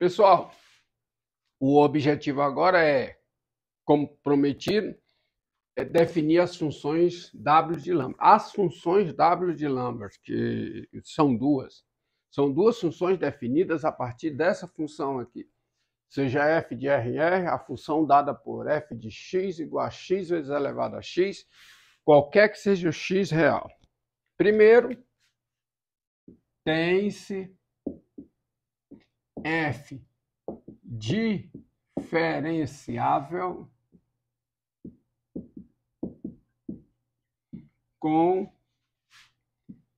Pessoal, o objetivo agora é, como prometido, definir as funções W de Lambert. As funções W de Lambert, que são duas funções definidas a partir dessa função aqui. Seja f de RR, a função dada por f de x igual a x vezes elevado a x, qualquer que seja o x real. Primeiro, tem-se f diferenciável com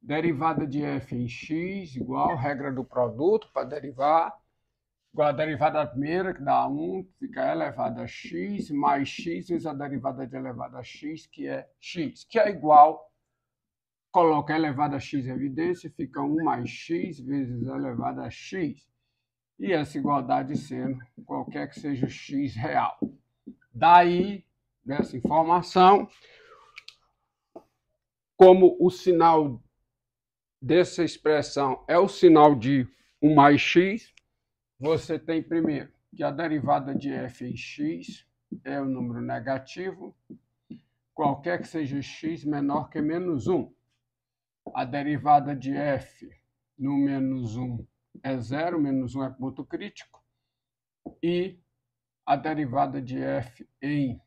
derivada de f em x igual regra do produto para derivar, igual a derivada da primeira, que dá 1, fica elevado a x, mais x vezes a derivada de elevado a x, que é x, que é igual, coloca elevado a x em evidência, fica 1 mais x vezes elevado a x. E essa igualdade sendo qualquer que seja o x real. Daí, dessa informação, como o sinal dessa expressão é o sinal de 1 mais x, você tem primeiro que a derivada de f em x é o número negativo, qualquer que seja x menor que menos 1. A derivada de f no menos 1 é 0, menos 1 é ponto crítico, e a derivada de f em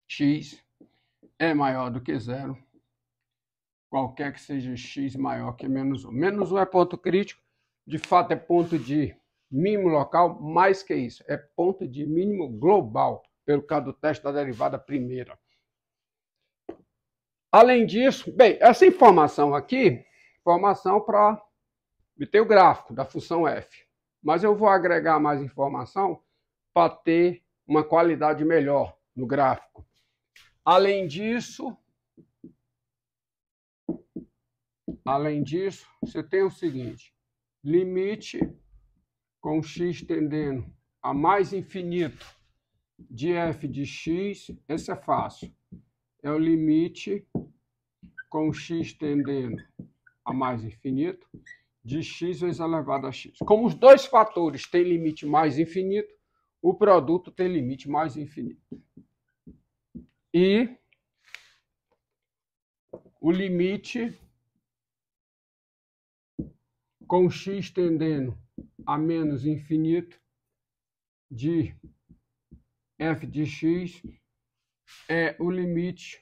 x é maior do que 0, qualquer que seja x maior que menos 1. Menos 1 é ponto crítico, de fato é ponto de mínimo local, mais que isso, é ponto de mínimo global, pelo caso do teste da derivada primeira. Além disso, bem, essa informação aqui, informação para obter o gráfico da função f, mas eu vou agregar mais informação para ter uma qualidade melhor no gráfico. Além disso, você tem o seguinte: limite com x tendendo a mais infinito de f de x, esse é fácil, é o limite com x tendendo a mais infinito de x vezes elevado a x. Como os dois fatores têm limite mais infinito, o produto tem limite mais infinito. E o limite com x tendendo a menos infinito de f de x é o limite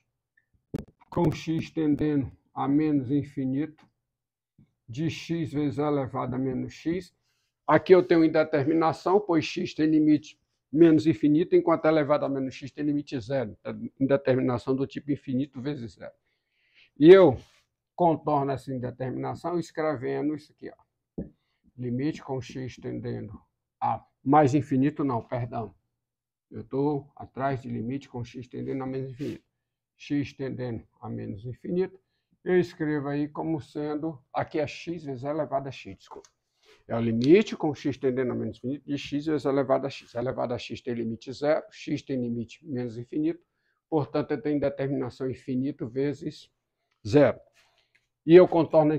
com x tendendo a menos infinito de x vezes elevado a menos x. Aqui eu tenho indeterminação, pois x tem limite menos infinito, enquanto elevado a menos x tem limite zero. Indeterminação do tipo infinito vezes zero. E eu contorno essa indeterminação escrevendo isso aqui, ó. Limite com x tendendo a mais infinito, não, perdão. Eu estou atrás de limite com x tendendo a menos infinito. X tendendo a menos infinito, eu escrevo aí como sendo, aqui é x vezes elevado a x, desculpa. É o limite com x tendendo a menos infinito de x vezes elevado a x. Elevado a x tem limite zero, x tem limite menos infinito, portanto eu tenho determinação infinito vezes zero. E eu contorno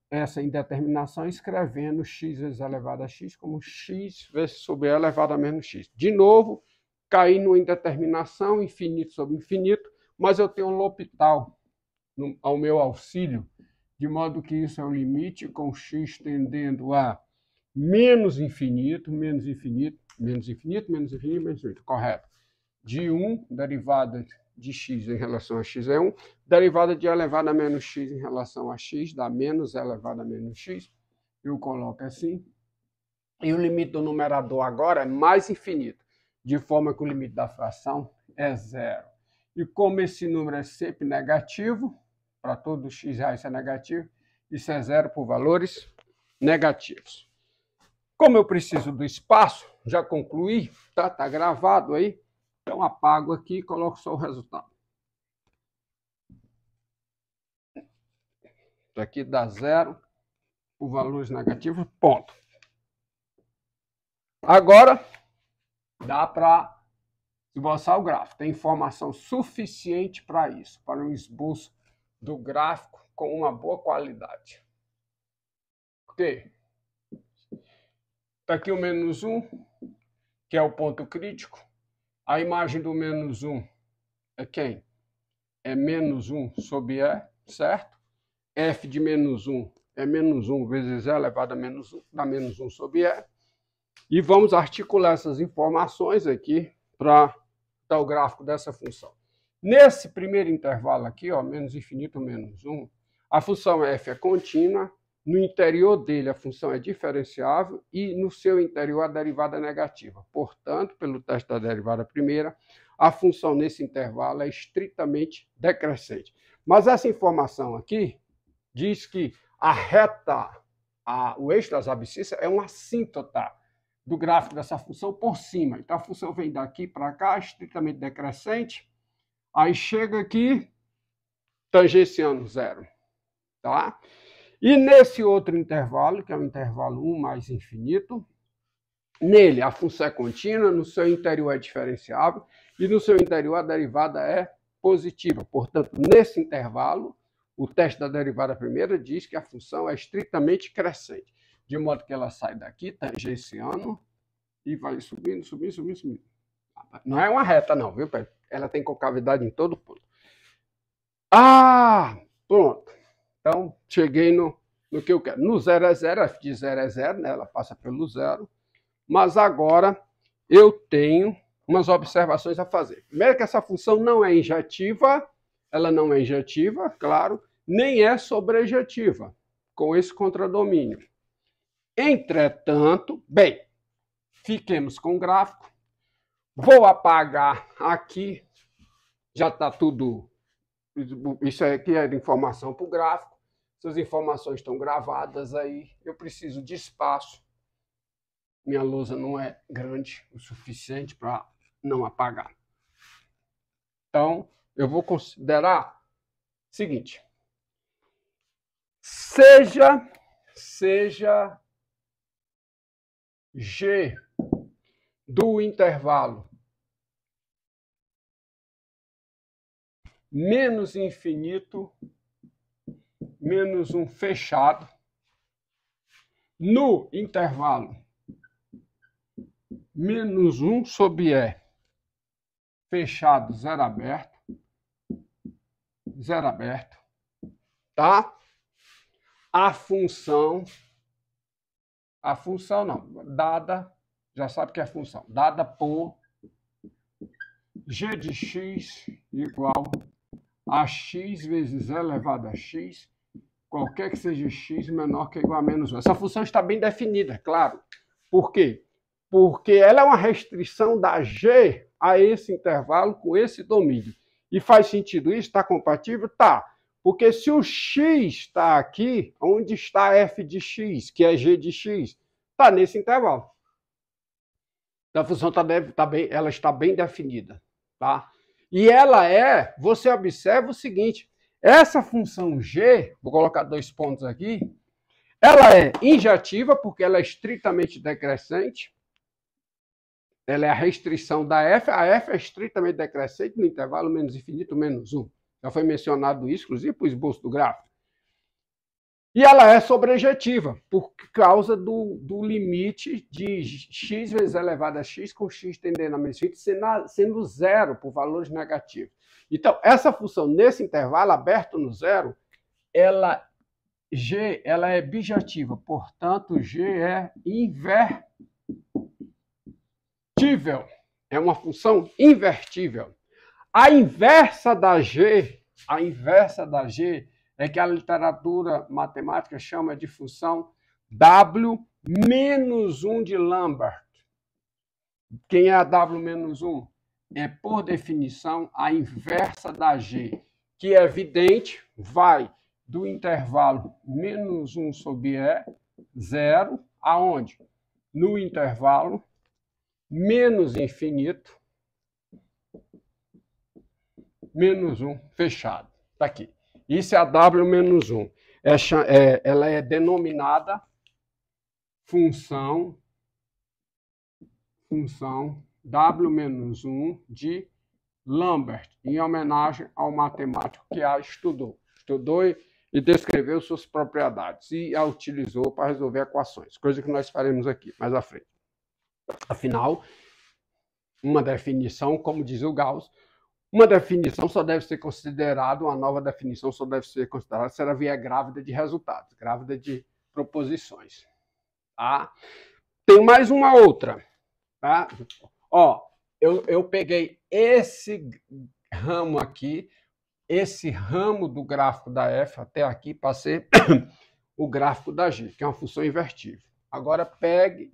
essa indeterminação escrevendo x vezes elevado a x como x vezes sobre e elevado a menos x. De novo, caí numa indeterminação, infinito sobre infinito, mas eu tenho um L'Hopital ao meu auxílio, de modo que isso é o limite com x tendendo a menos infinito, menos infinito, menos infinito, menos infinito, menos infinito, correto. De 1, derivada de x em relação a x é 1, derivada de elevado a menos x em relação a x dá menos elevado a menos x, eu coloco assim, e o limite do numerador agora é mais infinito, de forma que o limite da fração é zero. E como esse número é sempre negativo, para todos os x reais é negativo, isso é zero por valores negativos. Como eu preciso do espaço, já concluí, tá gravado aí, então apago aqui e coloco só o resultado. Isso aqui dá zero por valores negativos, ponto. Agora, dá para esboçar o gráfico. Tem informação suficiente para isso, para um esboço do gráfico com uma boa qualidade. Ok? Está aqui o menos 1, que é o ponto crítico. A imagem do menos 1 é quem? É menos 1 sobre E, certo? F de menos 1 é menos 1 vezes E elevado a menos 1, dá menos 1 sobre E. E vamos articular essas informações aqui para dar o gráfico dessa função. Nesse primeiro intervalo aqui, ó, menos infinito, menos 1, a função f é contínua, no interior dele a função é diferenciável e no seu interior a derivada é negativa. Portanto, pelo teste da derivada primeira, a função nesse intervalo é estritamente decrescente. Mas essa informação aqui diz que a reta, o eixo das abscissas é uma assíntota do gráfico dessa função por cima. Então a função vem daqui para cá, estritamente decrescente, aí chega aqui, tangenciando zero. Tá? E nesse outro intervalo, que é o intervalo 1 mais infinito, nele a função é contínua, no seu interior é diferenciável e no seu interior a derivada é positiva. Portanto, nesse intervalo, o teste da derivada primeira diz que a função é estritamente crescente, de modo que ela sai daqui, tangenciando, e vai subindo, subindo, subindo, subindo. Não é uma reta não, viu, Pedro? Ela tem concavidade em todo ponto. Ah, pronto. Então, cheguei no que eu quero. No 0 é 0, f de 0 é 0, né? Ela passa pelo zero. Mas agora eu tenho umas observações a fazer. Primeiro que essa função não é injetiva, ela não é injetiva, claro, nem é sobrejetiva, com esse contradomínio. Entretanto, bem, fiquemos com o gráfico. Vou apagar aqui, já está tudo, isso aqui é de informação para o gráfico, essas informações estão gravadas aí, eu preciso de espaço, minha lousa não é grande o suficiente para não apagar. Então, eu vou considerar o seguinte, seja G do intervalo menos infinito, menos 1 fechado, no intervalo menos 1 sobre E, fechado, zero aberto, tá? A função não, dada, já sabe que é função, dada por g de x igual a x vezes e elevado a x, qualquer que seja x menor que ou igual a menos 1. Essa função está bem definida, claro. Por quê? Porque ela é uma restrição da g a esse intervalo com esse domínio. E faz sentido isso? Está compatível? Tá. Porque se o x está aqui, onde está f de x, que é g de x? Está nesse intervalo. Então a função ela está bem definida. Tá? E ela é, você observa o seguinte, essa função g, vou colocar 2 pontos aqui, ela é injetiva porque ela é estritamente decrescente, ela é a restrição da f, a f é estritamente decrescente no intervalo menos infinito, menos 1. Já foi mencionado isso, inclusive, para o esboço do gráfico. E ela é sobrejetiva, por causa do limite de x vezes elevado a x, com x tendendo a menos infinito, sendo zero por valores negativos. Então, essa função, nesse intervalo aberto no zero, G é bijativa, portanto, G é invertível. É uma função invertível. A inversa da G é que a literatura matemática chama de função W menos 1 de Lambert. Quem é a W menos 1? É, por definição, a inversa da G, que é evidente, vai do intervalo menos 1 sobre E, 0, aonde? No intervalo menos infinito, menos 1 fechado. Está aqui. Isso é a W menos 1. Ela é denominada função W menos 1 de Lambert, em homenagem ao matemático que a estudou. e descreveu suas propriedades e a utilizou para resolver equações, coisa que nós faremos aqui mais à frente. Afinal, uma definição, como diz o Gauss, uma definição só deve ser considerada, uma nova definição só deve ser considerada se ela vier grávida de resultados, grávida de proposições. Tá? Tem mais uma outra. Tá? Ó, eu peguei esse ramo aqui, esse ramo do gráfico da f até aqui, para ser o gráfico da g, que é uma função invertível. Agora pegue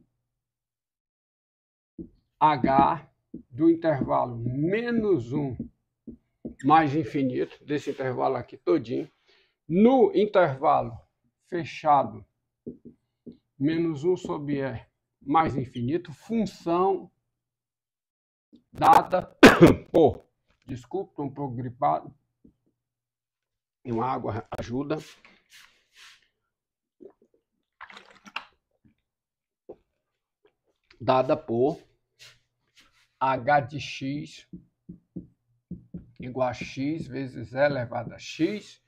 h do intervalo menos 1 mais infinito, desse intervalo aqui todinho, no intervalo fechado, menos 1 sobre e mais infinito, função dada por, desculpa, estou um pouco gripado, e uma água ajuda, dada por h de x igual a x vezes e elevado a x,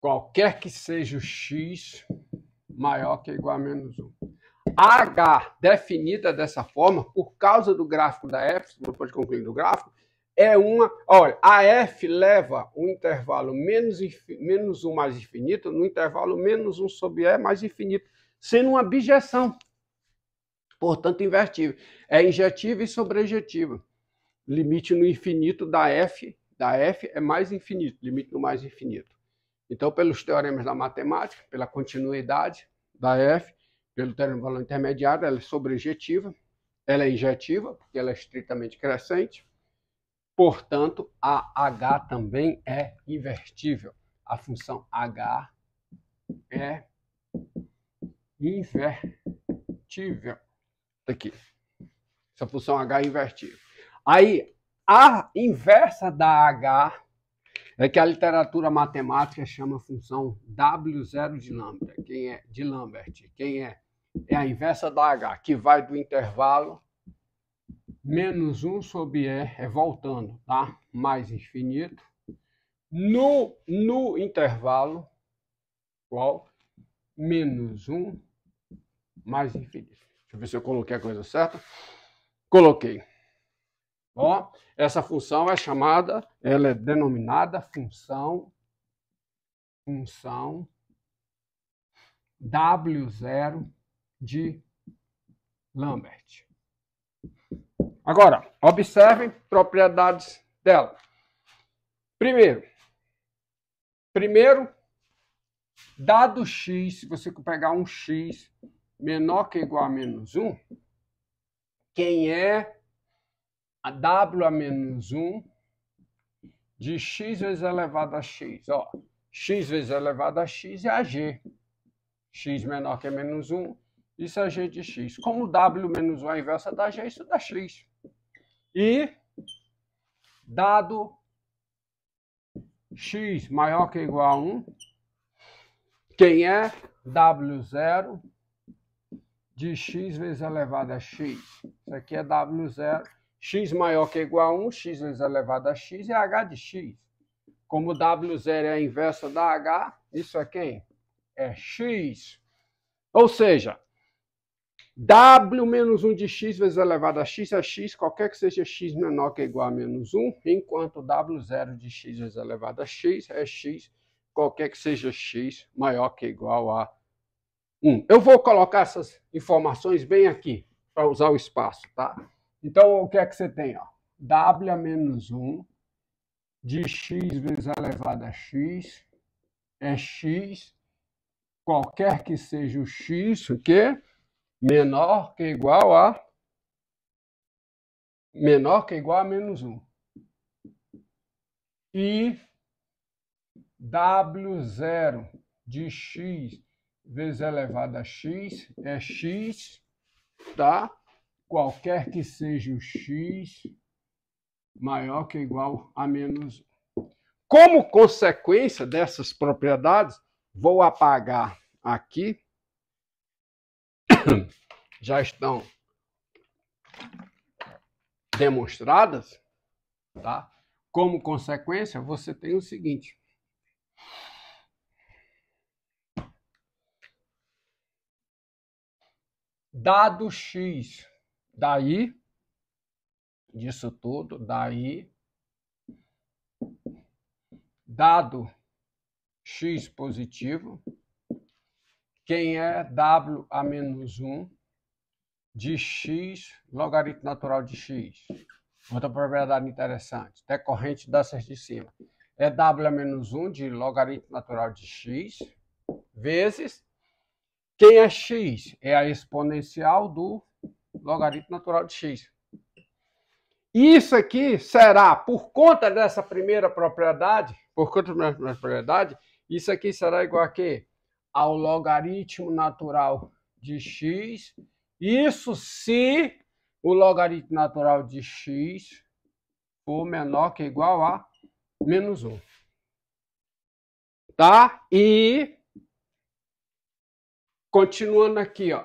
qualquer que seja o x maior que ou igual a menos 1. A h definida dessa forma, por causa do gráfico da f, depois de concluir do gráfico, é uma... Olha, a f leva o intervalo menos 1 mais infinito no intervalo menos 1 sobre e mais infinito, sendo uma bijeção, portanto invertível. É injetiva e sobrejetiva. Limite no infinito da f é mais infinito, limite no mais infinito. Então, pelos teoremas da matemática, pela continuidade da f, pelo teorema do valor intermediário, ela é sobrejetiva, ela é injetiva, porque ela é estritamente crescente. Portanto, a h também é invertível. A função h é invertível. Aqui. Essa função h é invertível. Aí, a inversa da h é que a literatura matemática chama a função W0 de Lambert. Quem é? É a inversa da h, que vai do intervalo menos 1 sobre e, é voltando, tá? Mais infinito, no intervalo, qual? Menos 1 mais infinito. Deixa eu ver se eu coloquei a coisa certa. Coloquei. Ó, essa função é chamada, ela é denominada função W0 de Lambert. Agora, observem propriedades dela. Primeiro, dado x, se você pegar um x menor que ou igual a menos 1, quem é a w a menos 1 de x vezes elevado a x? Ó, x vezes elevado a x é a g. X menor que menos 1, isso é g de x. Como w menos 1 é a inversa da g, isso dá x. E, dado x maior que ou igual a 1, quem é W0 de x vezes elevado a x? Isso aqui é W0. X maior que ou igual a 1, x vezes elevado a x é h de x. Como W0 é a inversa da h, isso é quem? É x. Ou seja, W menos 1 de x vezes elevado a x é x, qualquer que seja x menor que ou igual a menos 1, enquanto W0 de x vezes elevado a x é x, qualquer que seja x maior que ou igual a 1. Eu vou colocar essas informações bem aqui, para usar o espaço, tá? Então, o que é que você tem? Ó? W a menos 1 de x vezes elevado a x é x, qualquer que seja o x, o quê? Menor que ou igual a menos 1. E W0 de x vezes elevado a x é x, tá? Qualquer que seja o x maior que ou igual a menos 1. Como consequência dessas propriedades, vou apagar aqui. Já estão demonstradas, tá? Como consequência, você tem o seguinte. dado x, daí, disso tudo, daí, dado x positivo, quem é w a menos 1 de x logaritmo natural de x. Outra propriedade interessante, decorrente dessas de cima. É w a menos 1 de logaritmo natural de x vezes quem é x? É a exponencial do logaritmo natural de x. Isso aqui será, por conta dessa primeira propriedade, isso aqui será igual a quê? Ao logaritmo natural de x. Isso se o logaritmo natural de x for menor que ou igual a menos 1. Tá? E continuando aqui, ó.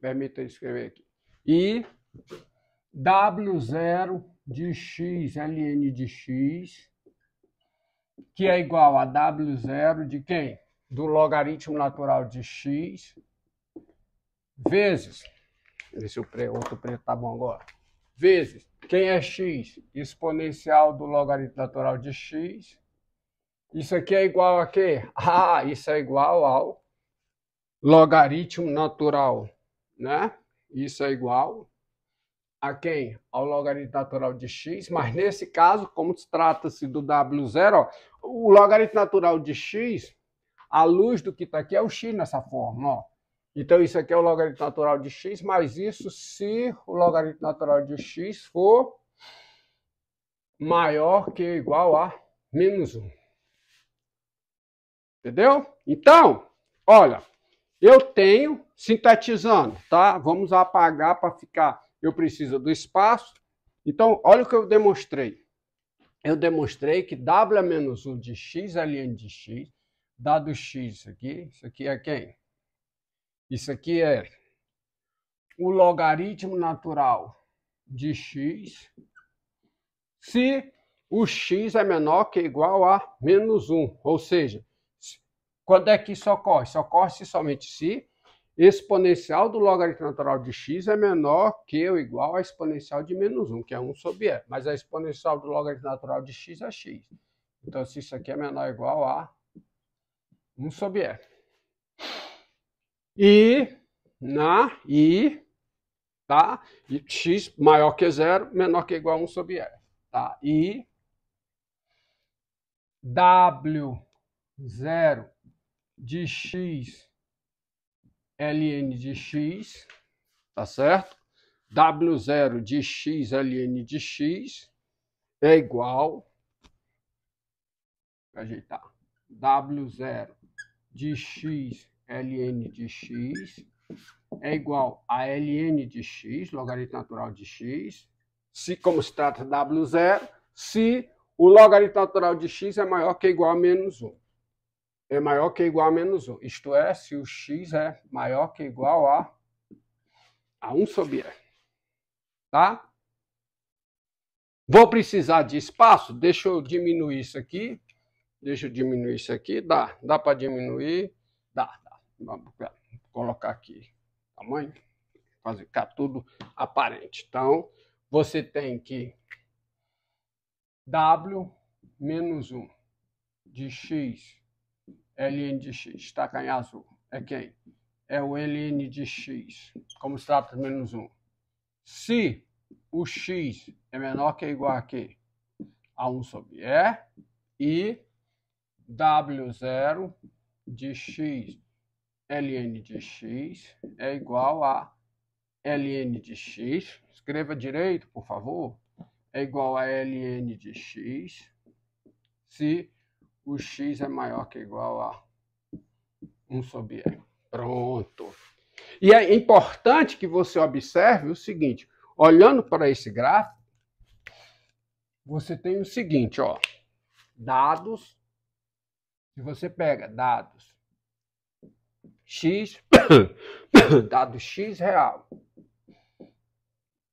Permita eu escrever aqui. E W0 de x ln de x, que é igual a W0 de quem? Do logaritmo natural de x, vezes, esse outro preto tá bom agora, vezes, quem é x? Exponencial do logaritmo natural de x. Isso aqui é igual a quê? Ah, isso é igual ao logaritmo natural, né? Isso é igual a quem? Ao logaritmo natural de x, mas nesse caso, como trata-se do W0, ó, o logaritmo natural de x, a luz do que está aqui é o x nessa forma, ó. Então isso aqui é o logaritmo natural de x, mas isso se o logaritmo natural de x for maior que ou igual a menos 1. Entendeu? Então, olha, eu tenho, sintetizando, tá? Vamos apagar para ficar, eu preciso do espaço. Então, olha o que eu demonstrei. Eu demonstrei que W menos 1 de x ln de x, dado x isso aqui é quem? Isso aqui é o logaritmo natural de x, se o x é menor que ou igual a menos 1. Ou seja, quando é que isso ocorre? Isso ocorre se somente se exponencial do logaritmo natural de x é menor que ou igual a exponencial de menos 1, que é 1 sobre e. Mas a exponencial do logaritmo natural de x é x. Então, se isso aqui é menor ou igual a 1 sobre e. Tá? E x maior que 0, menor que ou igual a 1 sobre e. Tá? E W0 de x ln de x, tá certo? W0 de x ln de x é igual, vou ajeitar, W0 de x ln de x é igual a ln de x, logaritmo natural de x, se, como se trata de W0, se o logaritmo natural de x é maior que ou igual a menos 1. É maior que ou igual a menos 1. Isto é, se o x é maior que ou igual a 1 sobre e. Tá? Vou precisar de espaço? Deixa eu diminuir isso aqui. Dá para diminuir? Dá. Vamos colocar aqui tamanho, fazer ficar tudo aparente. Então, você tem que W menos 1 de x ln de x, está em azul, é quem? É o ln de x, como se trata de menos 1. Se o x é menor que ou igual a quê? A 1 sobre e, e W0 de x ln de x é igual a ln de x, escreva direito, por favor, é igual a ln de x, se o x é maior que ou igual a 1 sobre e. Pronto. E é importante que você observe o seguinte, olhando para esse gráfico, você tem o seguinte, ó, dados, se você pega dados x, dado x real,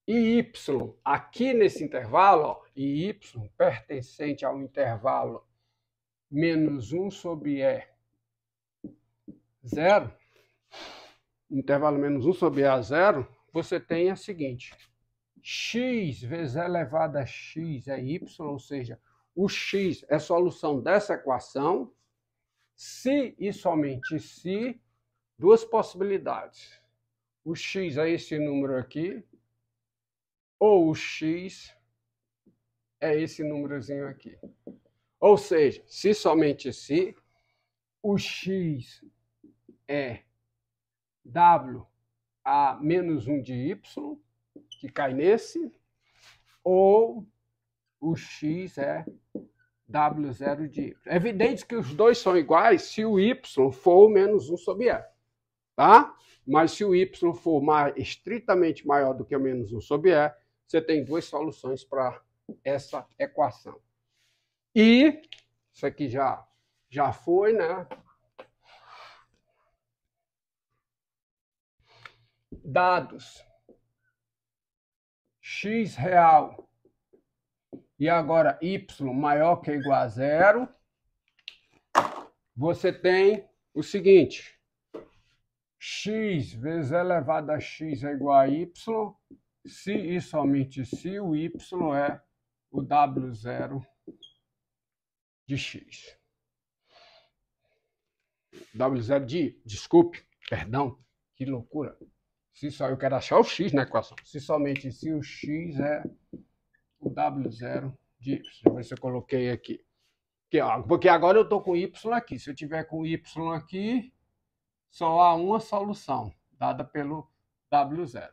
e y, aqui nesse intervalo, ó, e y pertencente ao intervalo menos 1 sobre e 0, intervalo menos 1 sobre E a zero, você tem a seguinte: x vezes e elevado a x é y, ou seja, o x é solução dessa equação, se e somente se, duas possibilidades. O x é esse número aqui, ou o x é esse númerozinho aqui. Ou seja, se somente se, o x é w a menos 1 de y, que cai nesse, ou o x é w0 de y. É evidente que os dois são iguais se o y for menos 1 sobre e, tá? Mas se o y for estritamente maior do que o menos 1 sobre e, você tem duas soluções para essa equação. E isso aqui já foi, né? Dados x real e agora y maior que ou igual a zero, você tem o seguinte: x vezes e elevado a x é igual a y, se e somente se o y é o w0 de x. W0 de, desculpe, perdão, que loucura. Se só eu quero achar o x na equação. Se somente se o x é o w0 de y. Deixa eu ver se eu coloquei aqui. Porque agora eu estou com y aqui. Se eu tiver com y aqui, só há uma solução, dada pelo w0.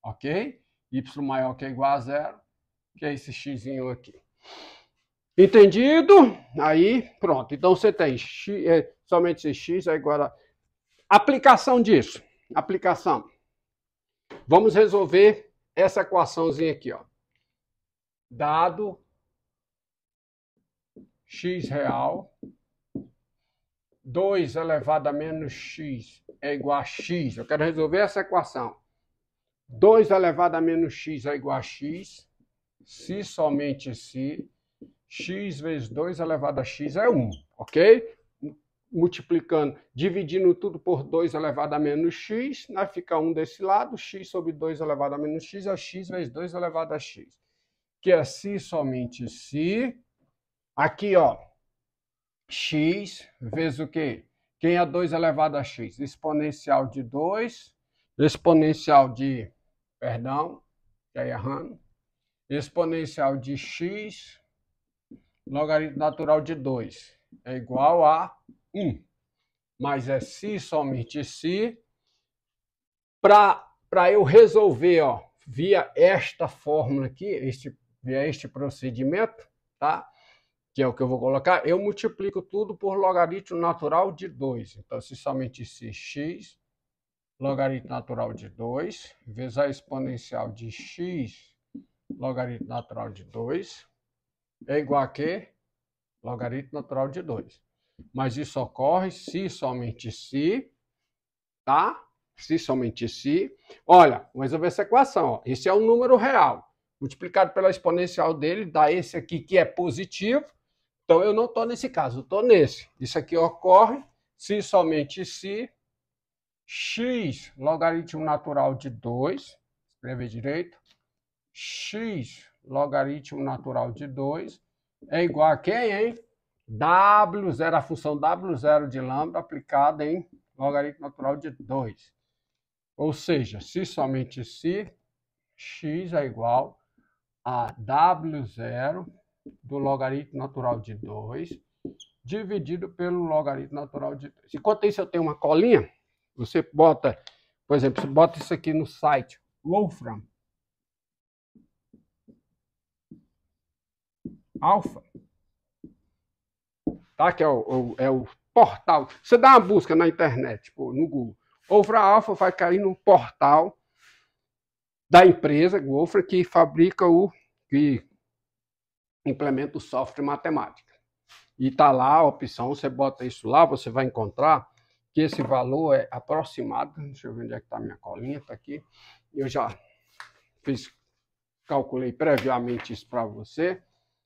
Ok? Y maior que ou igual a zero, que é esse x aqui. Entendido? Aí, pronto. Então, você tem x, somente esse x é igual a... Aplicação disso. Aplicação. Vamos resolver essa equaçãozinha aqui, ó. Dado x real, 2 elevado a menos x é igual a x. Eu quero resolver essa equação. 2 elevado a menos x é igual a x, se somente se x vezes 2 elevado a x é 1, ok? Multiplicando, dividindo tudo por 2 elevado a menos x, vai ficar 1 desse lado, x sobre 2 elevado a menos x é x vezes 2 elevado a x. Que é se somente se, aqui ó, x vezes o quê? Quem é 2 elevado a x? Exponencial de 2, exponencial de, perdão, já ia errando, exponencial de x, logaritmo natural de 2, é igual a 1. Mas é se somente se. Para eu resolver, ó, via esta fórmula aqui, via este procedimento, tá? Que é o que eu vou colocar, eu multiplico tudo por logaritmo natural de 2. Então, se somente se x, logaritmo natural de 2, vezes a exponencial de x, logaritmo natural de 2, é igual a quê? Logaritmo natural de 2. Mas isso ocorre se somente se, tá? Se somente se. Olha, vamos resolver essa equação, ó. Esse é um número real. Multiplicado pela exponencial dele, dá esse aqui que é positivo. Então, eu não estou nesse caso, eu estou nesse. Isso aqui ocorre se somente se x, logaritmo natural de 2, escrever direito, x, logaritmo natural de 2, é igual a quem, hein? W0, a função W0 de lambda aplicada em logaritmo natural de 2. Ou seja, se somente se, x é igual a W0 do logaritmo natural de 2 dividido pelo logaritmo natural de 2. Enquanto isso eu tenho uma colinha, você bota, por exemplo, você bota isso aqui no site, Wolfram Alpha, tá? Que é o portal. Você dá uma busca na internet, tipo, no Google. Wolfram Alpha vai cair no portal da empresa Wolfram que fabrica que implementa o software matemática. E está lá a opção, você bota isso lá, você vai encontrar que esse valor é aproximado. Deixa eu ver onde é que está a minha colinha, está aqui. Eu já calculei previamente isso para você.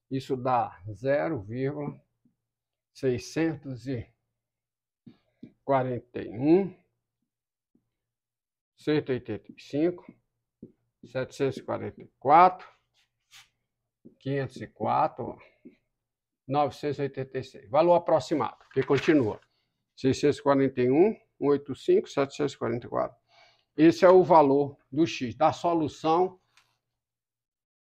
Isso dá 0,641 185, 744, 504, 986. Valor aproximado, que continua. 641, 185, 744. Esse é o valor do x, da solução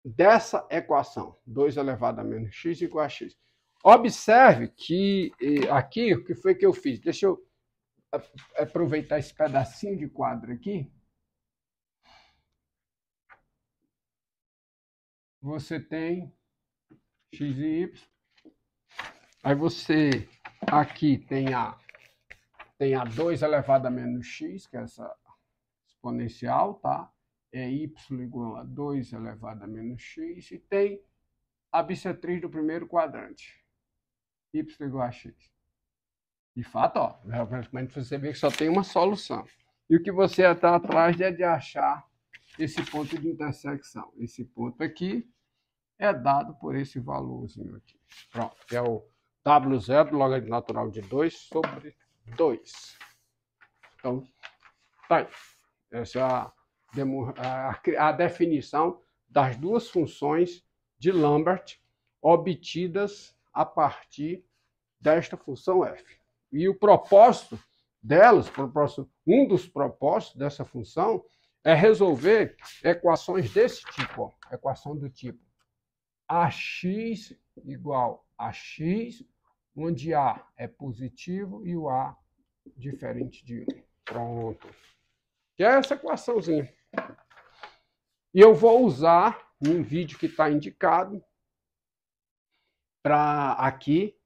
dessa equação. 2 elevado a menos x igual a x. Observe que aqui, o que foi que eu fiz? Deixa eu aproveitar esse pedacinho de quadro aqui. Você tem x e y. Aí você aqui tem a 2 elevado a menos x, que é essa exponencial, tá? É y igual a 2 elevado a menos x. E tem a bissetriz do primeiro quadrante. Y igual a x. De fato, ó, realmente você vê que só tem uma solução. E o que você está atrás é de achar esse ponto de intersecção. Esse ponto aqui é dado por esse valorzinho aqui. Pronto, que é o W0 do logaritmo natural de 2 sobre 2. Então, tá aí. Essa é a definição das duas funções de Lambert obtidas a partir desta função f. E o propósito delas, um dos propósitos dessa função é resolver equações desse tipo, ó, equação do tipo ax igual a x, onde a é positivo e o a diferente de 1. Pronto. Que é essa equaçãozinha. E eu vou usar um vídeo que está indicado para aqui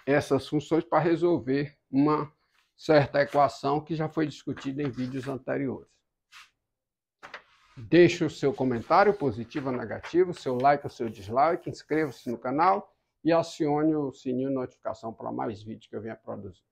essas funções para resolver uma certa equação que já foi discutida em vídeos anteriores. Deixe o seu comentário, positivo ou negativo, seu like ou seu dislike, inscreva-se no canal e acione o sininho de notificação para mais vídeos que eu venha produzir.